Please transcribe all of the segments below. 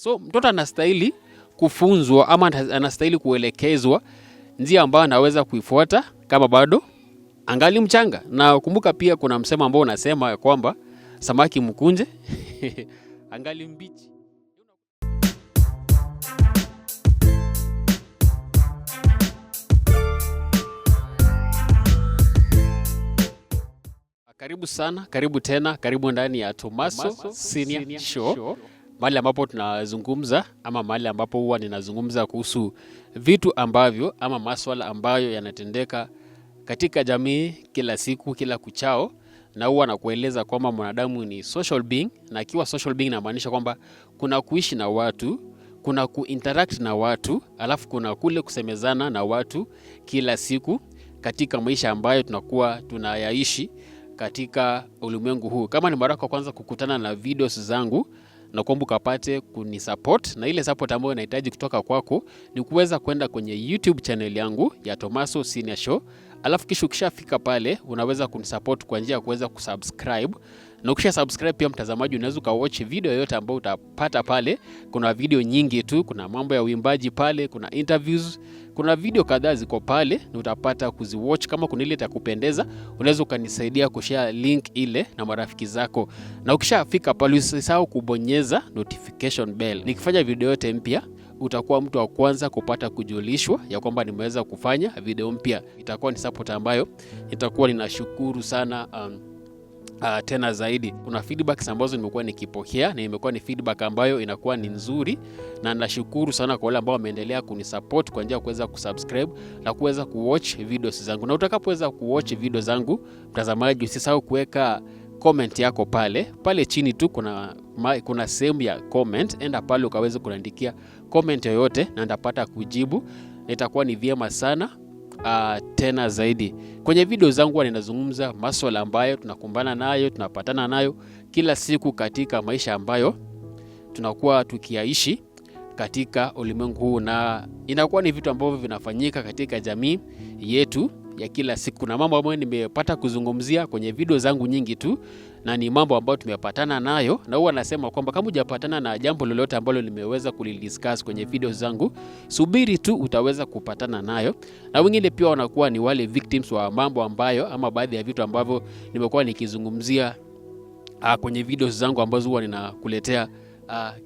So mtoto anastahili kufunzwa ama anastahili kuelekezwa njia ambayo anaweza kuifuata kama bado angali mchanga. Na kumbuka pia kuna msemo ambao unasema kwamba samaki mkunje angali mbichi. Karibu sana, karibu tena, karibu ndani ya Tomaso Senior Show. Mahali ambapo tunazungumza ama mahali ambapo huwa ninazungumza kuhusu vitu ambavyo ama masuala ambayo yanatendeka katika jamii kila siku, kila kuchao, na huwa nakueleza kwamba mwanadamu ni social being, na akiwa social being inamaanisha kwamba kuna kuishi na watu, kuna kuinteract na watu, alafu kuna kule kusemezana na watu kila siku katika maisha ambayo tunakuwa tunayaishi katika ulimwengu huu. Kama ni mara yako kwanza kukutana na videos zangu, na kuomba ukapate kunisupport, na ile support ambayo nahitaji kutoka kwako ni kuweza kwenda kwenye YouTube channel yangu ya Tomaso Senior Show. Alafu kisha ukishafika pale unaweza kunisupport kwa njia ya kuweza kusubscribe. Na ukisha subscribe pia mtazamaji unaweza ukawatch video yote ambayo utapata pale. Kuna video nyingi tu, kuna mambo ya uimbaji pale, kuna interviews, kuna video kadhaa ziko pale na utapata kuziwatch. Kama kuna ile itakupendeza unaweza ukanisaidia kushare link ile na marafiki zako. Na ukishafika pale usisahau kubonyeza notification bell. Nikifanya video yote mpya utakuwa mtu wa kwanza kupata kujulishwa ya kwamba nimeweza kufanya video mpya. Itakuwa ni support ambayo itakuwa ninashukuru sana tena zaidi. Kuna feedbacks ambazo nimekuwa nikipokea na imekuwa ni feedback ambayo inakuwa ni nzuri, na nashukuru sana kwa wale ambao wameendelea kunisupport kwa njia ya kuweza kusubscribe na kuweza kuwatch videos zangu. Na utakapoweza kuwatch video zangu mtazamaji, usisahau kuweka comment yako pale chini tu kuna sehemu ya comment. Enda pale ukaweza kuandikia comment yoyote na nitapata kujibu, na itakuwa ni vyema sana tena zaidi. Kwenye video zangu ninazungumza masuala ambayo tunakumbana nayo, tunapatana nayo kila siku katika maisha ambayo tunakuwa tukiaishi katika ulimwengu huu, na inakuwa ni vitu ambavyo vinafanyika katika jamii yetu ya kila siku, na mambo ambayo nimepata kuzungumzia kwenye video zangu nyingi tu, na ni mambo ambayo tumepatana nayo. Na huwa nasema kwamba kama hujapatana na jambo lolote ambalo nimeweza kulidiscuss kwenye video zangu, subiri tu utaweza kupatana nayo. Na wengine pia wanakuwa ni wale victims wa mambo ambayo ama baadhi ya vitu ambavyo nimekuwa nikizungumzia kwenye video zangu ambazo huwa ninakuletea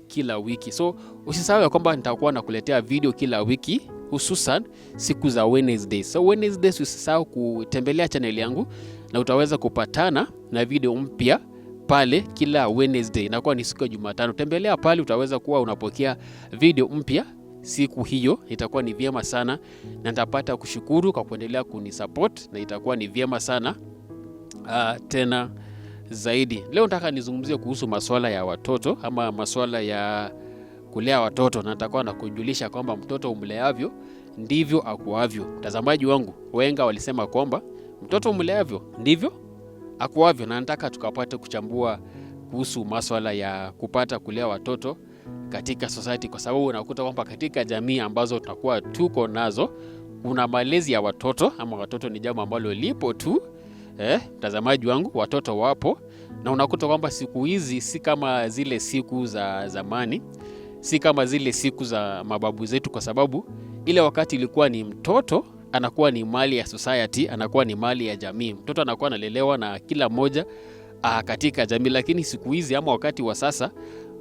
kila wiki. So usisahau kwamba nitakuwa nakuletea video kila wiki, hususan siku za Wednesdays. So Wednesdays usisahau kutembelea channel yangu na utaweza kupatana na video mpya pale kila Wednesday. Inakuwa ni siku ya Jumatano. Tembelea pale utaweza kuwa unapokea video mpya siku hiyo. Itakuwa ni vyema sana na nitapata kushukuru kwa kuendelea kunisupport, na itakuwa ni vyema sana tena zaidi. Leo nataka nizungumzie kuhusu masuala ya watoto ama masuala ya kulea watoto, na nitakuwa nakujulisha kwamba mtoto umleavyo ndivyo akuavyo. Mtazamaji wangu, wenga walisema kwamba mtoto umleavyo ndivyo akuavyo, na nataka tukapate kuchambua kuhusu masuala ya kupata kulea watoto katika society, kwa sababu unakuta kwamba katika jamii ambazo tunakuwa tuko nazo kuna malezi ya watoto ama watoto ni jambo ambalo lipo tu. Mtazamaji wangu, watoto wapo, na unakuta kwamba siku hizi si kama zile siku za zamani, si kama zile siku za mababu zetu, kwa sababu ile wakati ilikuwa ni mtoto anakuwa ni mali ya society, anakuwa ni mali ya jamii. Mtoto anakuwa analelewa na kila mmoja katika jamii. Lakini siku hizi ama wakati wa sasa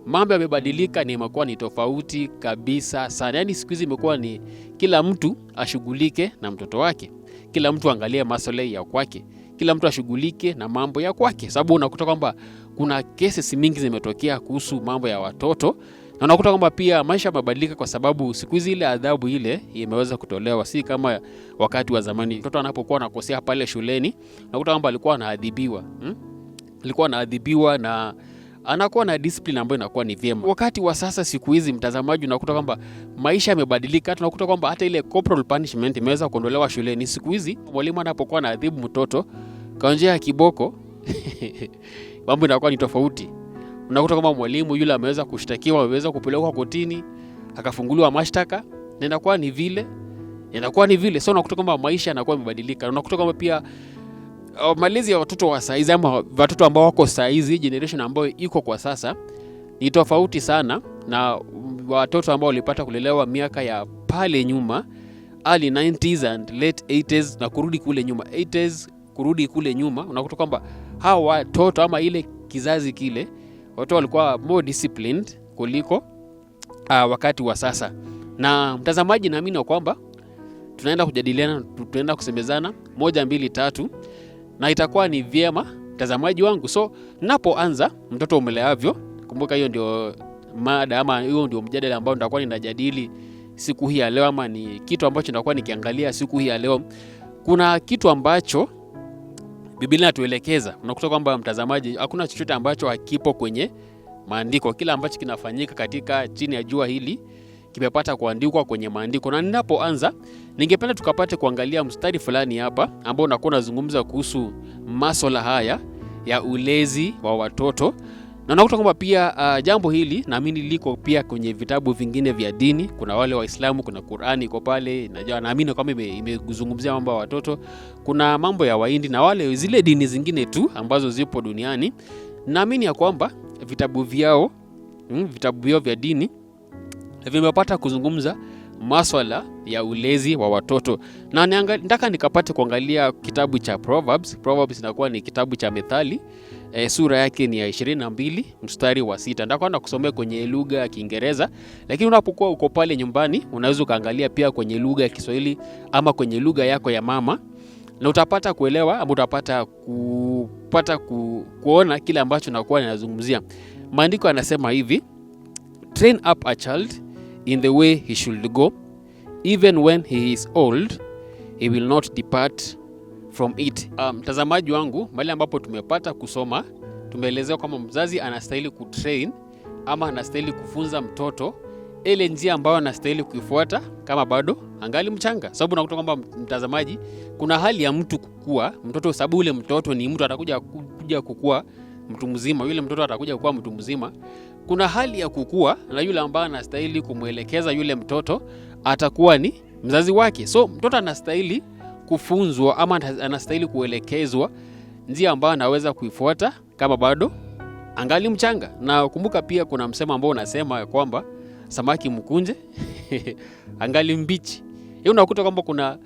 mambo yamebadilika, ni imekuwa ni tofauti kabisa sana. Yaani siku hizi imekuwa ni kila mtu ashughulike na mtoto wake, kila mtu angalie masuala ya kwake, kila mtu ashughulike na mambo ya kwake. Sababu unakuta kwamba kuna cases mingi zimetokea kuhusu mambo ya watoto, na unakuta kwamba pia maisha yamebadilika, kwa sababu siku hizi ile adhabu ile imeweza kutolewa, si kama wakati wa zamani. Mtoto anapokuwa anakosea pale shuleni unakuta kwamba alikuwa anaadhibiwa na anakuwa na discipline ambayo inakuwa ni vyema. Wakati wa sasa siku hizi mtazamaji, unakuta kwamba maisha yamebadilika. Tunakuta kwamba hata ile corporal punishment imeweza kuondolewa shuleni. Siku hizi mwalimu anapokuwa anaadhibu mtoto kwa njia ya kiboko mambo inakuwa ni tofauti. Unakuta kwamba mwalimu yule ameweza kushtakiwa, ameweza kupelekwa kotini, akafunguliwa mashtaka, na inakuwa ni vile. So unakuta kwamba maisha yanakuwa yamebadilika. Unakuta kwamba pia malezi ya watoto wa saizi ama watoto ambao wako saizi, generation ambayo iko kwa sasa, ni tofauti sana na watoto ambao walipata kulelewa miaka ya pale nyuma, early 90s and late 80s, na kurudi kule nyuma 80s kurudi kule nyuma, unakuta kwamba hawa watoto ama ile kizazi kile watoto walikuwa more disciplined kuliko wakati wa sasa. Na mtazamaji, naamini kwamba tunaenda kujadiliana, tunaenda kusemezana 1 2 3, na itakuwa ni vyema mtazamaji wangu. So ninapoanza mtoto umeleavyo, kumbuka hiyo ndio mada ama hiyo ndio mjadala ambao nitakuwa ninajadili siku hii ya leo, ama ni kitu ambacho nitakuwa nikiangalia siku hii ya leo. Kuna kitu ambacho Biblia inatuelekeza. Unakuta kwamba mtazamaji, hakuna chochote ambacho hakipo kwenye maandiko. Kila ambacho kinafanyika katika chini ya jua hili kimepata kuandikwa kwenye maandiko. Na ninapoanza, ningependa tukapate kuangalia mstari fulani hapa ambao unakuwa unazungumza kuhusu masuala haya ya ulezi wa watoto. Na unakuta kwamba pia jambo hili naamini liko pia kwenye vitabu vingine vya dini. Kuna wale Waislamu, kuna Qur'ani iko pale. Najua naamini kwamba imezungumzia mambo ya watoto. Kuna mambo ya Wahindi na wale zile dini zingine tu ambazo zipo duniani. Naamini ya kwamba vitabu vyao vya dini vimepata kuzungumza masuala ya ulezi wa watoto. Na nataka nikapate kuangalia kitabu cha Proverbs. Proverbs inakuwa ni kitabu cha Methali. Sura yake ni ya 22 mstari wa 6. Nitakuwa nakusomea kwenye lugha ya Kiingereza, lakini unapokuwa uko pale nyumbani unaweza kaangalia pia kwenye lugha ya Kiswahili ama kwenye lugha yako ya mama, na utapata kuelewa ama utapata kuona kile ambacho nakuwa ninazungumzia. Maandiko yanasema hivi: Train up a child in the way he should go, even when he is old he will not depart from it. Mtazamaji wangu, mahali ambapo tumepata kusoma, tumeelezewa kwamba mzazi anastahili kutrain ama anastahili kufunza mtoto ile njia ambayo anastahili kuifuata kama bado angali mchanga. Sababu unakuta kwamba mtazamaji, kuna hali ya mtu kukua mtoto, sababu ule mtoto ni mtu atakuja kukua mtu mzima, yule mtoto atakuja kukua mtu mzima. Kuna hali ya kukua na yule ambaye anastahili kumuelekeza yule mtoto atakuwa ni mzazi wake. So mtoto anastahili kufunzwa ama anastahili kuelekezwa njia ambayo anaweza kuifuata kama bado angali mchanga. Na kumbuka pia kuna msemo ambao unasema kwamba samaki mkunje angali mbichi. Hiyo unakuta kwamba kuna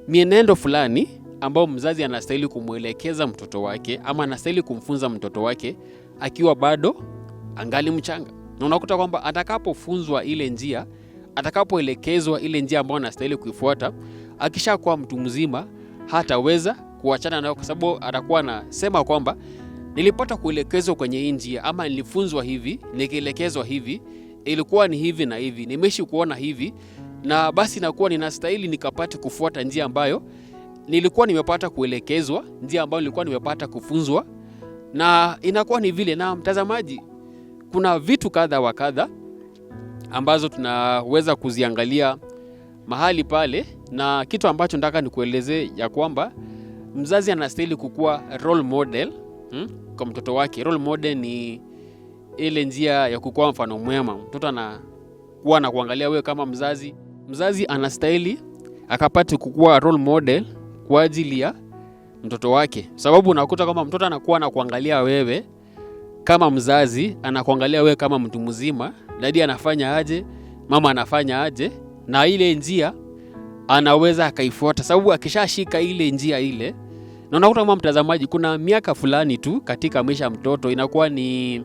mienendo fulani ambao mzazi anastahili kumuelekeza mtoto wake ama anastahili kumfunza mtoto wake akiwa bado angali mchanga. Na unakuta kwamba atakapofunzwa ile njia, atakapoelekezwa ile njia ambayo anastahili kuifuata, akishakuwa mtu mzima hataweza kuachana nayo, kwa sababu atakuwa anasema kwamba nilipata kuelekezwa kwenye hii njia ama nilifunzwa hivi, nikielekezwa hivi, ilikuwa ni hivi na hivi, nimeshi kuona hivi, na basi nakuwa ninastahili nikapate kufuata njia ambayo nilikuwa nimepata kuelekezwa, njia ambayo nilikuwa nimepata kufunzwa, na inakuwa ni vile. Na mtazamaji, kuna vitu kadha wa kadha ambazo tunaweza kuziangalia mahali pale, na kitu ambacho nataka nikueleze ya kwamba mzazi anastahili kukuwa role model kwa mtoto wake. Role model ni ile njia ya kukuwa mfano mwema. Mtoto anakuwa na kuangalia wewe kama mzazi. Mzazi anastahili akapate kukuwa role model kwa ajili ya mtoto wake, sababu unakuta kama mtoto anakuwa na kuangalia wewe kama mzazi, anakuangalia wewe kama mtu mzima, dadi anafanya aje, mama anafanya aje, na ile njia anaweza akaifuata, sababu akishashika ile njia ile. Na unakuta kama mtazamaji, kuna miaka fulani tu katika maisha ya mtoto inakuwa ni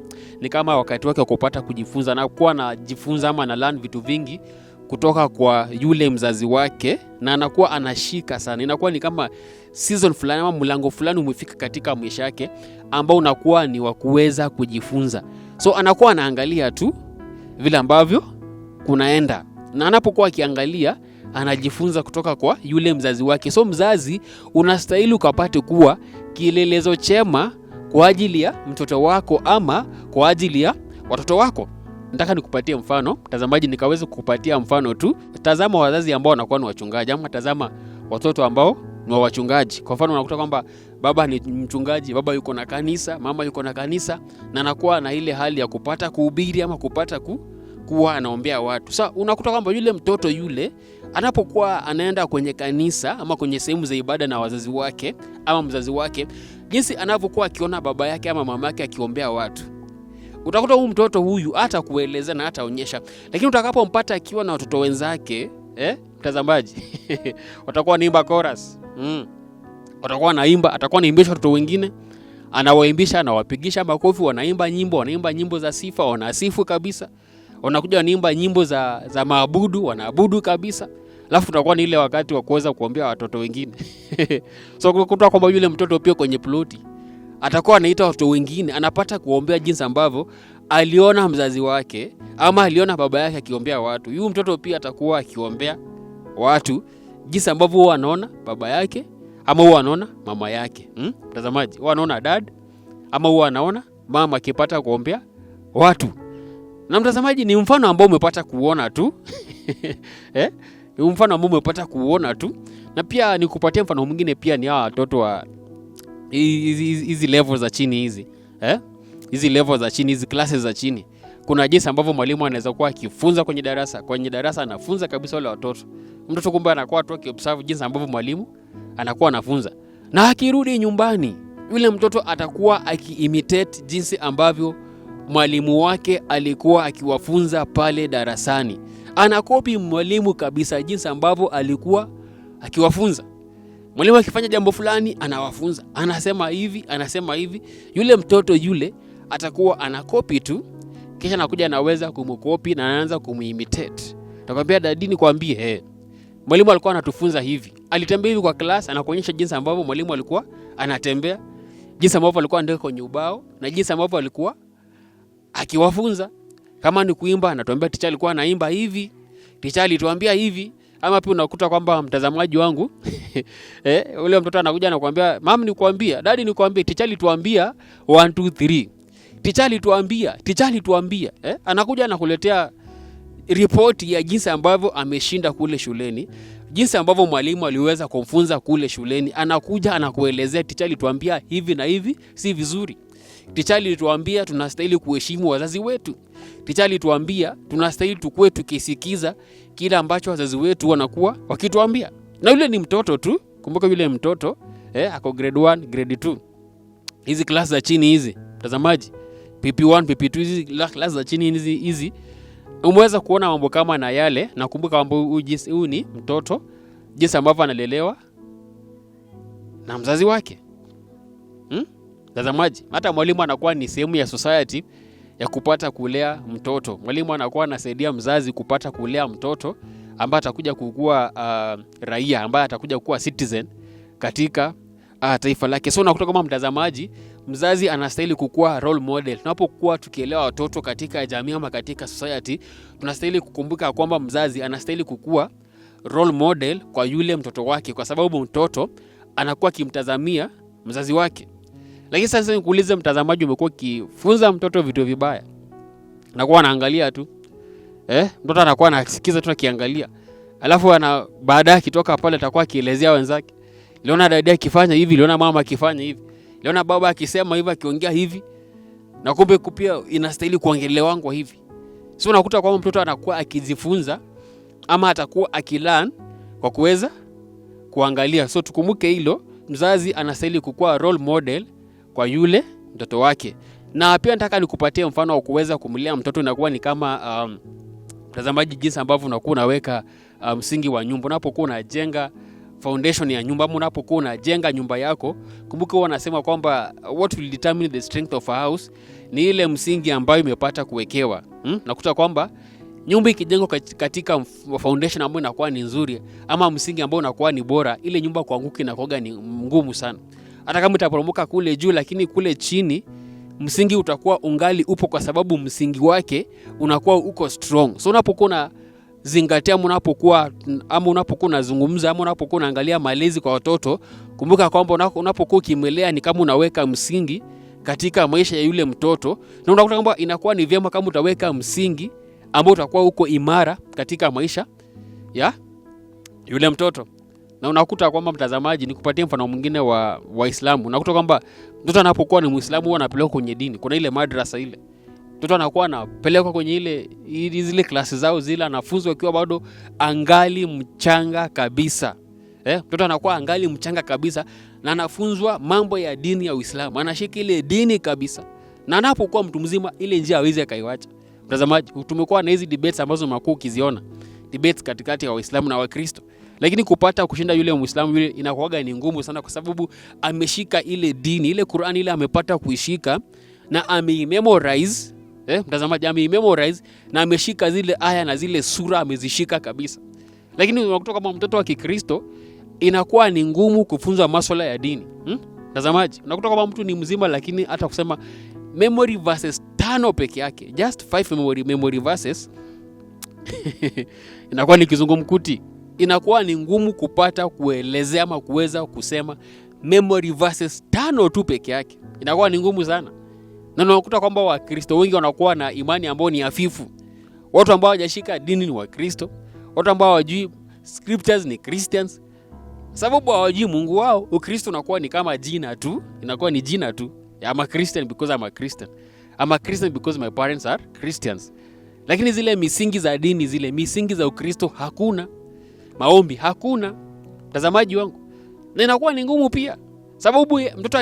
kama wakati wake kupata kujifunza, na kuwa anajifunza ama ana learn vitu vingi kutoka kwa yule mzazi wake, na anakuwa anashika sana. Inakuwa ni kama season fulani ama mlango fulani umefika katika maisha yake ambao unakuwa ni wa kuweza kujifunza. So anakuwa anaangalia tu vile ambavyo kunaenda, na anapokuwa akiangalia anajifunza kutoka kwa yule mzazi wake. So mzazi unastahili ukapate kuwa kielelezo chema kwa ajili ya mtoto wako ama kwa ajili ya watoto wako. Nataka nikupatie mfano mtazamaji, nikaweza kukupatia mfano tu. Tazama wazazi ambao wanakuwa ni wachungaji, ama tazama watoto ambao ni wachungaji. Kwa mfano unakuta kwamba baba ni mchungaji, baba yuko na kanisa, mama yuko na kanisa, na anakuwa na ile hali ya kupata kuhubiri ama kupata kuwa anaombea watu. Sasa unakuta kwamba yule mtoto yule anapokuwa anaenda kwenye kanisa ama kwenye sehemu za ibada na wazazi wake ama mzazi wake, jinsi anavyokuwa akiona baba yake ama mama yake akiombea watu, utakuta huyu mtoto huyu hata kueleza na hata onyesha, lakini utakapompata akiwa na watoto wenzake, mtazamaji, watakuwa naimba chorus. Watakuwa naimba, atakuwa anaimbisha watoto wengine, anawaimbisha, anawapigisha makofi, wanaimba nyimbo za sifa, wanasifu kabisa. Wanakuja wanaimba nyimbo za maabudu, wanaabudu kabisa. Alafu tutakuwa ni ile wakati wa kuweza kuombea watoto wengine. So kutoka kwamba yule mtoto pia kwenye ploti atakuwa anaita watoto wengine, anapata kuombea jinsi ambavyo aliona mzazi wake ama aliona baba yake akiombea watu. Yule mtoto pia atakuwa akiombea watu jinsi ambavyo huwa anaona baba yake ama huwa anaona mama yake. Mtazamaji, huwa anaona dad ama huwa anaona mama akipata kuombea watu. Na mtazamaji, ni mfano ambao umepata kuona tu. Ni mfano ambao umepata kuona tu. Na pia nikupatia mfano mwingine pia, ni hawa watoto wa hizi level za chini hizi. Hizi level za chini, hizi classes za chini. Kuna jinsi ambavyo mwalimu anaweza kuwa akifunza kwenye darasa. Kwenye darasa anafunza kabisa wale watoto. Mtoto kumbe anakuwa tu akiobserve jinsi ambavyo mwalimu anakuwa anafunza. Na akirudi nyumbani, yule mtoto atakuwa akiimitate jinsi ambavyo mwalimu wake alikuwa akiwafunza pale darasani. Anakopi mwalimu kabisa jinsi ambavyo alikuwa akiwafunza. Mwalimu akifanya jambo fulani anawafunza, anasema hivi. Yule mtoto yule atakuwa anakopi tu, kisha anakuja anaweza kumkopi na anaanza kumuimitate. Nakwambia dadini kwambie, mwalimu alikuwa anatufunza hivi. Alitembea hivi kwa class, anakuonyesha jinsi ambavyo mwalimu alikuwa anatembea, jinsi ambavyo alikuwa anaandika kwenye ubao na jinsi ambavyo alikuwa akiwafunza. Kama ni kuimba, anatuambia teacher alikuwa anaimba hivi, teacher alituambia hivi. Ama pia unakuta kwamba mtazamaji wangu ule mtoto anakuja anakuambia, "Mama nikwambia, dadi nikwambia, teacher alituambia 1 2 3. Teacher alituambia." Anakuja anakuletea ripoti ya jinsi ambavyo ameshinda kule shuleni, jinsi ambavyo mwalimu aliweza kumfunza kule shuleni. Anakuja anakuelezea, teacher alituambia hivi na hivi si vizuri. Teacher alituambia tunastahili kuheshimu wazazi wetu. Teacher alituambia tunastahili tukue tukisikiza kile ambacho wazazi wetu wanakuwa wakituambia. Na yule ni mtoto tu. Kumbuka yule mtoto ako grade 1, grade 2. Hizi class za chini hizi, mtazamaji, PP1, PP2, hizi class za chini hizi umeweza kuona mambo kama na yale. Na kumbuka kwamba huyu ni mtoto, jinsi ambavyo analelewa na mzazi wake. Mtazamaji, hata mwalimu anakuwa ni sehemu ya society ya kupata kulea mtoto. Mwalimu anakuwa anasaidia mzazi kupata kulea mtoto ambaye atakuja kukua raia, ambaye atakuja kuwa citizen katika taifa lake. So unakuta kama mtazamaji, mzazi anastahili kukua role model. Tunapokuwa tukielewa watoto katika jamii ama katika society, tunastahili kukumbuka kwamba mzazi anastahili kukua role model kwa yule mtoto wake, kwa sababu mtoto anakuwa kimtazamia mzazi wake. Lakini sasa nikuulize mtazamaji, umekuwa kifunza mtoto vitu vibaya, anakuwa anaangalia tu, mtoto anakuwa anasikiza tu akiangalia, alafu baadaye akitoka pale atakuwa akielezea wenzake, "Liona dada akifanya hivi, liona mama akifanya hivi, liona baba akisema hivi, akiongea hivi." Na kumbe pia inastahili kuongelewa kwa hivi. So unakuta kwamba mtoto anakuwa akijifunza ama atakuwa akilearn kwa kuweza kuangalia. So tukumbuke hilo, mzazi anastahili kukua role model kwa yule mtoto wake. Na pia nataka nikupatie mfano wa kuweza kumlea mtoto. Inakuwa ni kama mtazamaji, jinsi ambavyo unakuwa unaweka msingi wa nyumba. Unapokuwa unajenga foundation ya nyumba, ama unapokuwa unajenga nyumba yako, kumbuka wanasema kwamba what will determine the strength of a house ni ile msingi ambayo imepata kuwekewa. Nakuta kwamba nyumba ikijengwa katika foundation ambayo inakuwa ni nzuri, ama msingi ambao unakuwa ni bora, ile nyumba kuanguka inakuwa ni ngumu sana. Hata kama itaporomoka kule juu, lakini kule chini msingi utakuwa ungali upo, kwa sababu msingi wake unakuwa uko strong. So unapokuwa zingatia, unapokuwa unazungumza, ama unapokuwa unaangalia malezi kwa watoto, kumbuka kwamba unapokuwa kimelea ni kama unaweka msingi katika maisha ya yule mtoto. Na unakuta kwamba inakuwa ni vyema kama utaweka msingi ambao utakuwa uko imara katika maisha ya yule mtoto. Na unakuta kwamba mtazamaji, nikupatie mfano mwingine wa Waislamu. Unakuta kwamba mtoto anapokuwa ni Muislamu huwa anapelekwa kwenye dini. Kuna ile madrasa ile. Mtoto anakuwa anapelekwa kwenye zile klasi zao zile, anafunzwa akiwa bado angali mchanga kabisa. Mtoto anakuwa angali mchanga kabisa na anafunzwa mambo ya dini ya Uislamu. Anashika ile dini kabisa. Na anapokuwa mtu mzima ile njia hawezi akaiacha. Mtazamaji, tumekuwa na hizi debates ambazo mnakuwa ukiziona. Debates katikati ya Waislamu na Wakristo. Lakini kupata kushinda yule Muislamu yule inakuwaga ni ngumu sana kwa sababu ameshika ile dini, ile Qur'an ile amepata kuishika na ame-memorize, mtazamaji ame-memorize na ameshika zile aya na zile sura amezishika kabisa. Lakini unakuta kama mtoto wa Kikristo inakuwa ni ngumu kufunza masuala ya dini. Mtazamaji, unakuta kama mtu ni mzima lakini hata kusema memory verses 5 peke yake, just 5 memory verses inakuwa ni kizungumkuti. Inakuwa ni ngumu kupata kuelezea ama kuweza kusema memory verses 5 tu peke yake. Inakuwa ni ngumu sana. Na unakuta kwamba Wakristo wengi wanakuwa na imani ambayo ni hafifu. Watu ambao hawajashika dini ni Wakristo, watu ambao hawajui scriptures ni Christians. Sababu hawajui Mungu wao, Ukristo unakuwa ni kama jina tu, inakuwa ni jina tu. I'm a Christian because I'm a Christian. I'm a Christian because my parents are Christians. Lakini zile misingi za dini, zile misingi za Ukristo hakuna. Maombi hakuna. Mtazamaji wangu. Na inakuwa ni ngumu pia. Sababu mtoto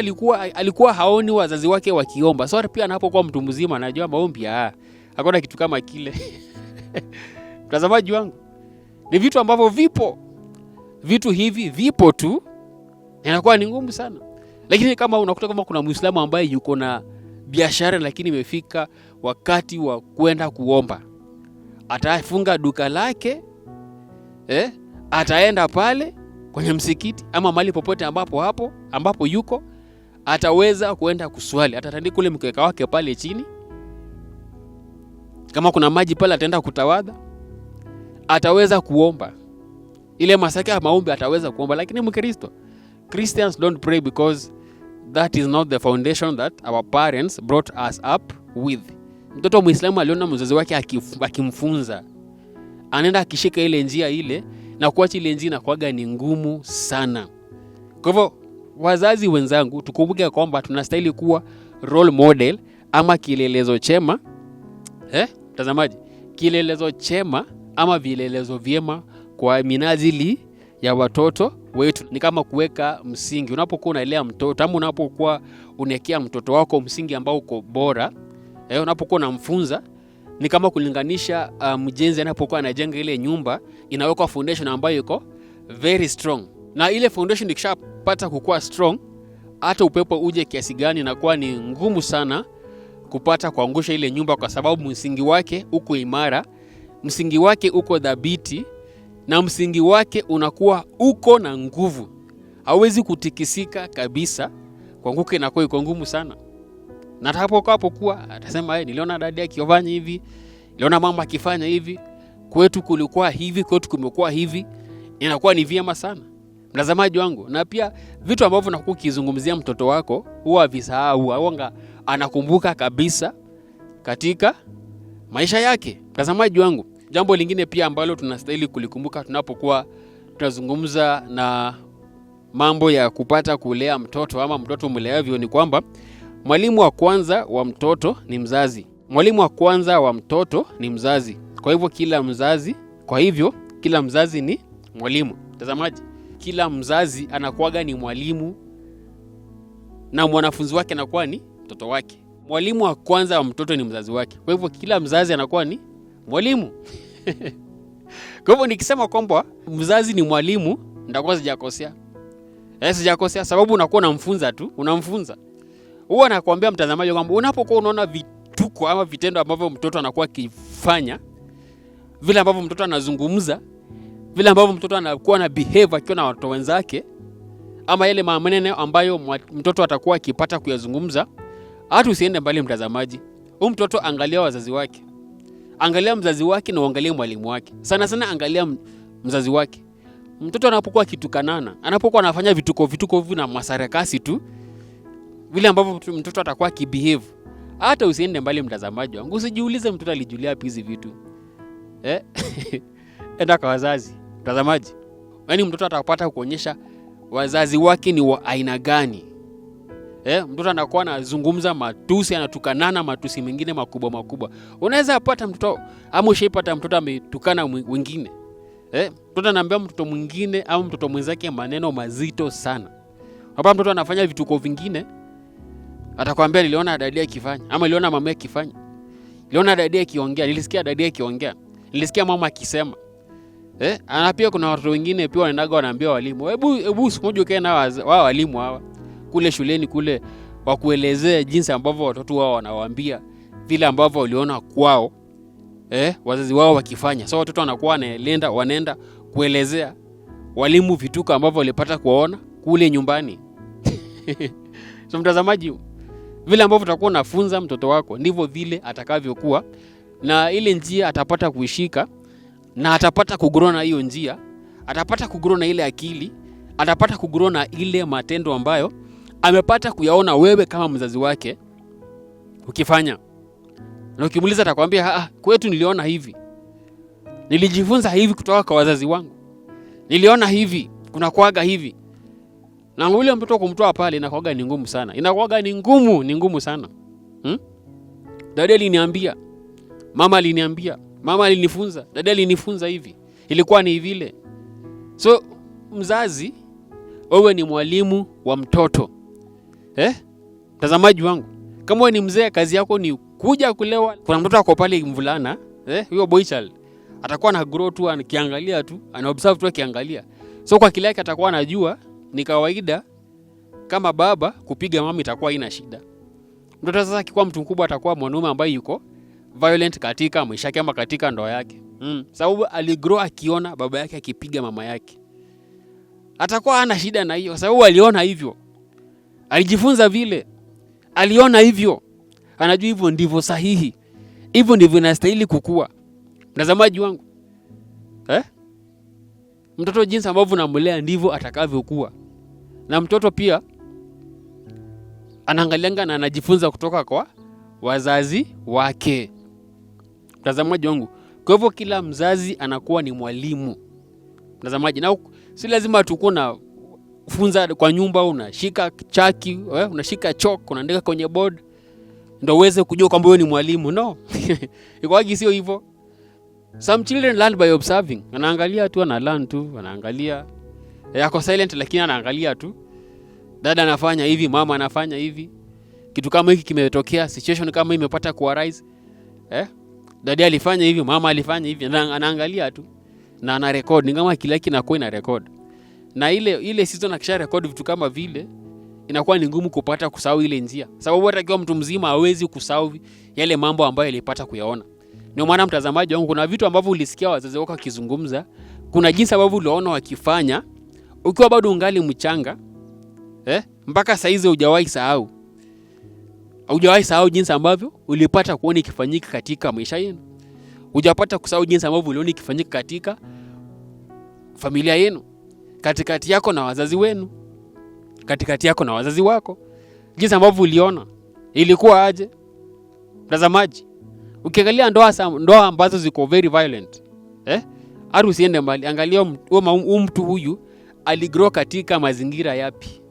alikuwa haoni wazazi wake wakiomba. So pia anapokuwa mtu mzima anajua maombi hakuna kitu kama kile. Mtazamaji wangu. Ni vitu ambavyo vipo. Vitu hivi vipo tu. Inakuwa ni ngumu sana. Lakini kama unakuta kama kuna Muislamu ambaye yuko na biashara lakini imefika wakati wa kwenda kuomba, atafunga duka lake, ataenda pale kwenye msikiti ama mahali popote ambapo yuko, ataweza kuenda kuswali, atatandika ule mkeka wake pale chini. Kama kuna maji pale ataenda kutawadha, ataweza kuomba. Ile masaki ya maombi ataweza kuomba. Lakini Mkristo, Christians don't pray because that is not the foundation that our parents brought us up with. Mtoto Muislamu aliona mzazi wake akimfunza, anaenda akishika ile njia ile, na kuacha ile njia inakuwaga ni ngumu sana. Kwa hivyo wazazi wenzangu, tukumbuke kwamba tunastahili kuwa role model ama kielelezo chema. Mtazamaji, kielelezo chema ama vielelezo vyema kwa minajili ya watoto wetu. Ni kama kuweka msingi. Unapokuwa unalea mtoto ama unapokuwa unekea mtoto wako msingi ambao uko bora, unapokuwa unamfunza, ni kama kulinganisha mjenzi anapokuwa anajenga ile nyumba, inawekwa foundation ambayo iko very strong. Na ile foundation ikishapata kukua strong, hata upepo uje kiasi gani inakuwa ni ngumu sana kupata kuangusha ile nyumba, kwa sababu msingi wake uko imara, msingi wake uko dhabiti, na msingi wake unakuwa uko na nguvu. Hawezi kutikisika kabisa. Kuanguka inakuwa iko ngumu sana. Na hapo atasema niliona dada akifanya hivi, niliona mama akifanya hivi, kwetu kulikuwa hivi, kwetu kumekuwa hivi. Inakuwa ni vyema sana, mtazamaji wangu. Na pia vitu ambavyo unakuwa ukizungumzia mtoto wako huwa visahau, au anakumbuka kabisa katika maisha yake. Mtazamaji wangu, jambo lingine pia ambalo tunastahili kulikumbuka tunapokuwa tunazungumza na mambo ya kupata kulea mtoto ama mtoto mleavyo ni kwamba mwalimu wa kwanza wa mtoto ni mzazi. Mwalimu wa kwanza wa mtoto ni mzazi. Kwa hivyo kila mzazi ni mwalimu. Mtazamaji, kila mzazi anakuwaga ni mwalimu na mwanafunzi wake anakuwa ni mtoto wake. Mwalimu wa kwanza wa mtoto ni mzazi wake. Kwa hivyo kila mzazi anakuwa ni mwalimu. Kwa hivyo nikisema kwamba mzazi ni mwalimu, ndakuwa sijakosea. Sijakosea, sababu unakuwa unamfunza tu, unamfunza. Huwa nakwambia mtazamaji kwamba unapokuwa unaona vituko ama vitendo ambavyo mtoto anakuwa akifanya, vile ambavyo mtoto anazungumza, vile ambavyo mtoto anakuwa na behave akiwa na watu wenzake, ama yale maneno ambayo mtoto atakuwa akipata kuyazungumza, hata usiende mbali mtazamaji. Huyu mtoto angalia wazazi wake. Angalia mzazi wake na uangalie mwalimu wake. Sana sana angalia mzazi wake. Mtoto anapokuwa kitukanana, anapokuwa anafanya vituko hivi na masarakasi tu, vile ambavyo mtoto atakuwa kibehave, hata usiende mbali mtazamaji wangu. Usijiulize mtoto alijulia wapi hizi vitu. Enda kwa wazazi, mtazamaji. Yaani mtoto atapata kuonyesha wazazi wake ni wa aina gani. Mtoto anakuwa anazungumza matusi, anatukanana matusi mengine makubwa. Unaweza pata mtoto ama ushaipata mtoto ametukana mwingine. Mtoto anaambia mtoto mwingine au mtoto mwenzake maneno mazito sana. Hapa mtoto anafanya vituko vingine Atakwambia niliona dadi akifanya, ama niliona mama akifanya, niliona dadi akiongea, nilisikia dadi akiongea, nilisikia mama akisema. Ana pia kuna watu wengine pia wanaendaga wanaambia walimu, hebu simoje ukae na wao walimu hawa kule shuleni kule, wakuelezea jinsi ambavyo watoto wao wanawaambia vile ambavyo waliona kwao wazazi wao wakifanya. So watoto wanakuwa wanaenda kuelezea walimu vituko ambavyo walipata kuona kule nyumbani. So mtazamaji, vile ambavyo utakuwa unafunza mtoto wako ndivyo vile atakavyokuwa, na ile njia atapata kuishika, na atapata kugrow na hiyo njia, atapata kugrow na ile akili, atapata kugrow na ile matendo ambayo amepata kuyaona wewe kama mzazi wake ukifanya. Na ukimuuliza atakwambia kwetu niliona hivi, nilijifunza hivi kutoka kwa wazazi wangu, niliona hivi, kuna kuaga hivi. Na yule mtoto kumtoa pale inakuaga ni ngumu sana. Inakuaga ni ngumu sana. Dada aliniambia, mama aliniambia, mama alinifunza, dada alinifunza hivi. Ilikuwa ni vile. So mzazi, wewe ni mwalimu wa mtoto. Mtazamaji wangu, kama wewe ni mzee, kazi yako ni kuja kulewa. Kuna mtoto ako pale mvulana, huyo boy child, atakuwa na grow tu akiangalia tu, ana observe tu akiangalia. So kwa kile yake atakuwa anajua ni kawaida kama baba kupiga mama itakuwa ina shida. Mtoto sasa akikuwa mtu mkubwa atakuwa mwanaume ambaye yuko violent katika maisha yake ama katika ndoa yake. Sababu aligrow akiona baba yake akipiga mama yake. Atakuwa hana shida na hiyo sababu aliona hivyo. Alijifunza vile. Aliona hivyo. Anajua hivyo ndivyo sahihi. Hivyo ndivyo inastahili kukua. Mtazamaji wangu. Mtoto jinsi ambavyo unamlea ndivyo atakavyokuwa. Na mtoto pia anaangalianga na anajifunza kutoka kwa wazazi wake. Mtazamaji wangu, kwa hivyo kila mzazi anakuwa ni mwalimu. Mtazamaji, na si lazima tukue na funza kwa nyumba, unashika chaki, unashika chalk, unaandika kwenye board ndio uweze kujua kwamba wewe ni mwalimu. No. Iko sio hivyo. Some children learn by observing. Anaangalia tu, learn tu, anaangalia. Yako silent lakini anaangalia tu. Dada anafanya hivi, mama anafanya hivi. Kitu kama hiki kimetokea, situation kama hii imepata ku arise. Dada alifanya hivi, mama alifanya hivi, anaangalia tu. Na ana record, ni kama kila kitu inakuwa ina record. Na ile season akisha record vitu kama vile, inakuwa ni ngumu kupata kusahau ile njia. Sababu hata kiwa mtu mzima hawezi kusahau yale mambo ambayo alipata kuyaona. Ndio maana mtazamaji wangu, kuna vitu ambavyo ulisikia wazazi wako wakizungumza, kuna jinsi ambavyo uliona wakifanya ukiwa bado ungali mchanga, mpaka saizi hujawahi sahau. Hujawahi sahau jinsi ambavyo ulipata kuona ikifanyika katika maisha yenu. Hujapata kusahau jinsi ambavyo uliona ikifanyika katika familia yenu, katikati yako na wazazi wenu, katikati yako na wazazi wako. Jinsi ambavyo uliona ilikuwa aje? Mtazamaji, ukiangalia ndoa ambazo ziko very violent, hata usiende mbali, angalia mtu huyu aligrow katika mazingira yapi?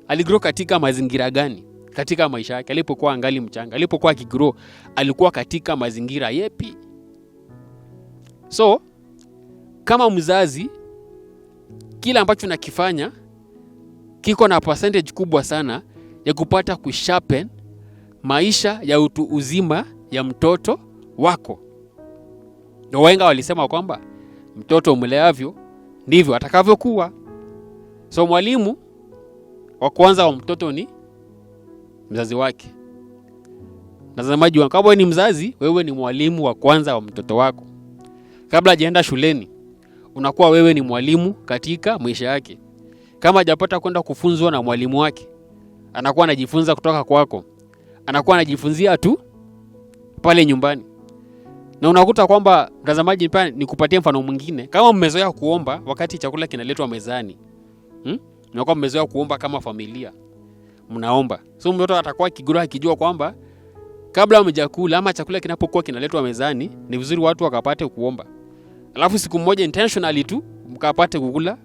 Aligrow katika mazingira gani katika maisha yake alipokuwa angali mchanga? Alipokuwa akigrow alikuwa katika mazingira yapi? So kama mzazi, kila ambacho nakifanya kiko na percentage kubwa sana ya kupata kusharpen maisha ya utu uzima ya mtoto wako. Ndio wenga walisema kwamba mtoto umleavyo ndivyo atakavyokuwa. So mwalimu wa kwanza wa mtoto ni mzazi wake. Mtazamaji wangu, kama ni mzazi, wewe ni mwalimu wa kwanza wa mtoto wako. Kabla hajaenda shuleni, unakuwa wewe ni mwalimu katika maisha yake. Kama hajapata kwenda kufunzwa na mwalimu wake, anakuwa anajifunza kutoka kwako. Anakuwa anajifunzia tu pale nyumbani. Na unakuta kwamba mtazamaji, pia nikupatie mfano mwingine. Kama mmezoea kuomba wakati chakula kinaletwa mezani, mnakuwa mmezoea kuomba kama familia, mnaomba. So mtoto atakuwa kigura akijua kwamba kabla mjakula ama chakula kinapokuwa kinaletwa mezani, ni vizuri watu wakapate kuomba. Alafu siku moja intentionally tu mkapate kukula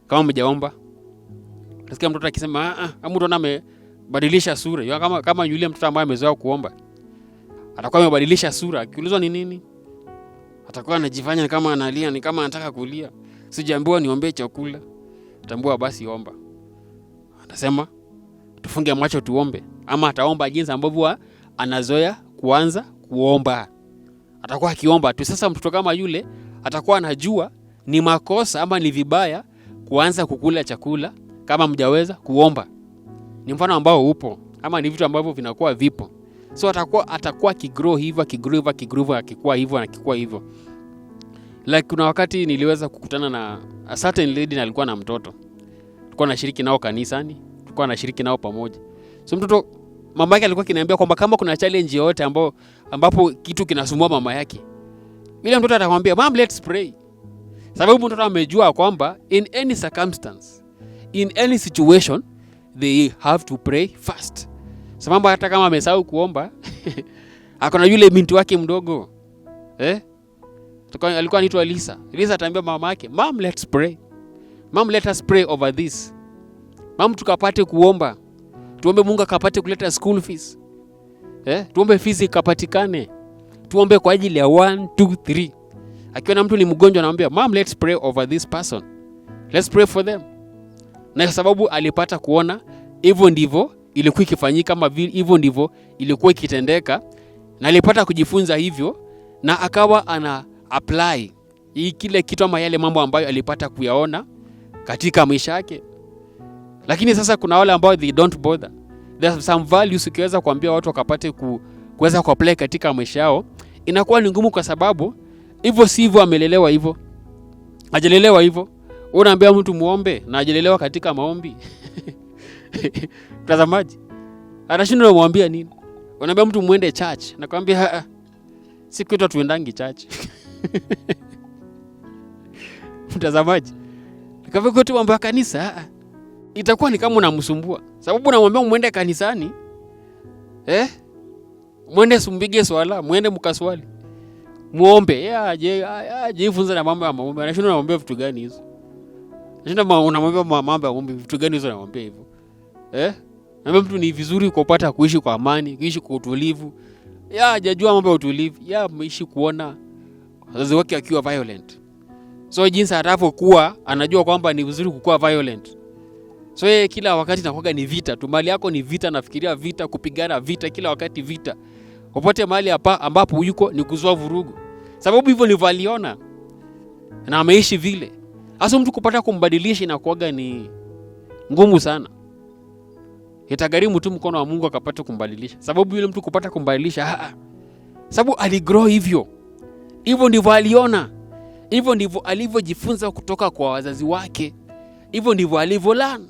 kama mjaomba. Nasikia mtoto akisema mtu amebadilisha sura. Kama yule mtoto ambaye amezoea kuomba, atakuwa amebadilisha sura. Akiulizwa ni nini, atakuwa anajifanya kama analia, ni kama anataka kulia. Sijaambiwa niombe chakula. Tambua basi omba. Atasema tufunge macho tuombe, ama ataomba jinsi ambavyo anazoea kuanza kuomba. Atakuwa akiomba tu. Sasa mtoto kama yule atakuwa anajua ni makosa ama ni vibaya kuanza kukula chakula kama mjaweza kuomba. Ni mfano ambao upo, ama ni vitu ambavyo vinakuwa vipo. So atakuwa kigrow hivyo akikuwa hivyo. Like kuna wakati niliweza kukutana na a certain lady na alikuwa na mtoto. Tulikuwa nashiriki nao kanisani, tulikuwa nashiriki nao pamoja. So mtoto, mama yake alikuwa kiniambia kwamba kama kuna challenge yoyote ambapo kitu kinasumbua mama yake, yule mtoto atakwambia, "Mom, let's pray." Sababu mtoto amejua kwamba in any circumstance, in any situation, they have to pray first. Sababu hata kama amesahau kuomba, akona yule binti wake mdogo. Alikuwa anaitwa Lisa. Lisa ataambia mama yake, "Mom, let's pray. Mom, let us pray over this. Mom, tukapate kuomba. Tuombe Mungu akapate kuleta school fees. Tuombe fees ikapatikane. Tuombe kwa ajili ya 1 2 3." Akiona mtu ni mgonjwa anamwambia, "Mom, let's pray over this person. Let's pray for them." Na sababu alipata kuona hivyo ndivyo ilikuwa ikifanyika, kama hivyo ndivyo ilikuwa ikitendeka, na alipata kujifunza hivyo na akawa ana apply kile kitu ama yale mambo ambayo alipata kuyaona katika maisha yake. Lakini sasa kuna wale ambao they don't bother. There's some values ukiweza kuambia watu wakapate kuweza kuapply katika maisha yao, inakuwa ni ngumu kwa sababu hivyo sivyo amelelewa hivyo. Hajalelewa hivyo. Unaambia mtu muombe na hajalelewa katika maombi. Mtazamaji, anashindwa kumwambia nini? Unaambia mtu muende church, nakwambia siku yetu tuendangi church. Mtazamaji, kama kwa tu mambo ya kanisa, itakuwa ni kama unamsumbua. Sababu unamwambia muende kanisani, muende sumbige swala, muende mkaswali, muombe. Jifunza na mambo ya maombi. Anashindwa kumwambia vitu gani hizo? Anashindwa unamwambia mambo ya maombi, vitu gani hizo anamwambia hivyo? Na mtu ni vizuri kupata kuishi kwa amani, kuishi kwa utulivu. Hajajua mambo ya utulivu. Ameishi kuona wazazi wake akiwa violent. So jinsi atakapokuwa anajua kwamba ni vizuri kukua violent. So yeye kila wakati anakuwa ni vita. Tumali yako ni vita, nafikiria vita, kupigana vita, kila wakati vita. Popote mahali ambapo yuko ni kuzua vurugu. Sababu hivyo ndivyo aliona. Na ameishi vile. Hasa mtu kupata kumbadilisha inakuwa ni ngumu sana. Itagharimu tu mkono wa Mungu akapata kumbadilisha. Sababu yule mtu kupata kumbadilisha, sababu aligrow hivyo. Hivyo ndivyo aliona. Hivyo ndivyo alivyojifunza kutoka kwa wazazi wake. Hivyo ndivyo alivyolearn.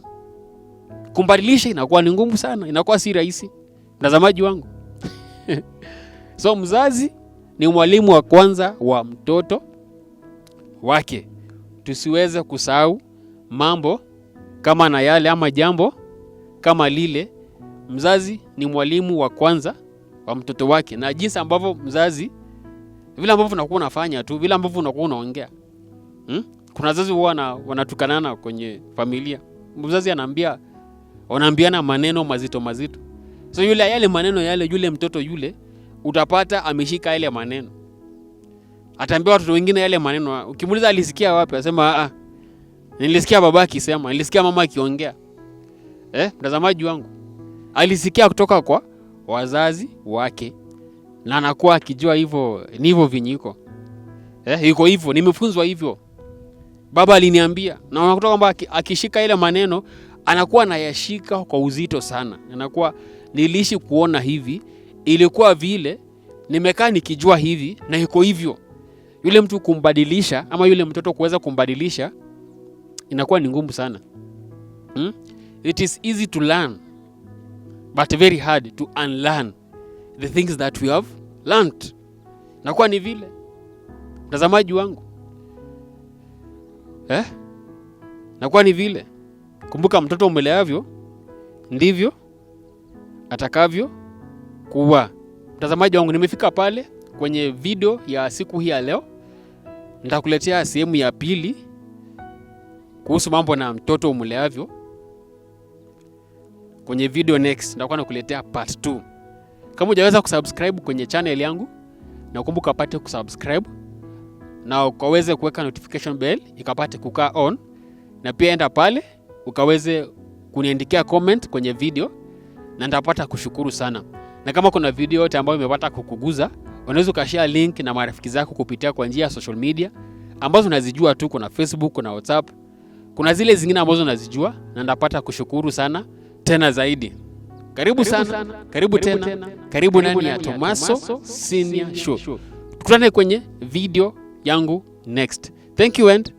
Kumbadilisha inakuwa ni ngumu sana, inakuwa si rahisi. Mtazamaji wangu. So mzazi ni mwalimu wa kwanza wa mtoto wake. Tusiweze kusahau mambo kama na yale ama jambo kama lile. Mzazi ni mwalimu wa kwanza wa mtoto wake, na jinsi ambavyo mzazi, vile ambavyo unakuwa unafanya tu, vile ambavyo unakuwa unaongea. Kuna wazazi huwa wanatukanana kwenye familia. Mzazi wanaambiana maneno mazito. So yale maneno yule mtoto yule utapata ameshika yale maneno. Ataambia watu wengine yale maneno. Ukimuuliza alisikia wapi, asema nilisikia baba akisema, nilisikia mama akiongea. Mtazamaji wangu, alisikia kutoka kwa wazazi wake na anakuwa akijua hivyo ni hivyo vinyiko. Yuko hivyo, nimefunzwa hivyo. Baba aliniambia, na unakuta kwamba akishika ile maneno anakuwa anayashika kwa uzito sana. Anakuwa niliishi kuona hivi, ilikuwa vile, nimekaa nikijua hivi na yuko hivyo. Yule mtu kumbadilisha ama yule mtoto kuweza kumbadilisha inakuwa ni ngumu sana. It is easy to learn, but very hard to unlearn the things that we have learned. Inakuwa ni vile. Mtazamaji wangu. Inakuwa ni vile. Kumbuka mtoto umeleavyo ndivyo atakavyo kuwa. Mtazamaji wangu, nimefika pale kwenye video ya siku hii ya leo. Nitakuletea sehemu ya pili kuhusu mambo na mtoto umeleavyo. Kwenye video next nitakuwa nakuletea part 2. Kama hujaweza kusubscribe kwenye channel yangu, na ukumbuka upate kusubscribe na ukaweze kuweka notification bell ikapate kukaa on, na pia enda pale ukaweze kuniandikia comment kwenye video na nitapata kushukuru sana. Na kama kuna video yote ambayo imepata kukuguza, unaweza ukashare link na marafiki zako kupitia kwa njia ya social media ambazo unazijua tu. Kuna Facebook, kuna WhatsApp, kuna zile zingine ambazo unazijua, na nitapata kushukuru sana tena zaidi. Karibu sana, karibu tena, karibu ndani ya Tomaso Senior Show. Tukutane kwenye video yangu next. Thank you and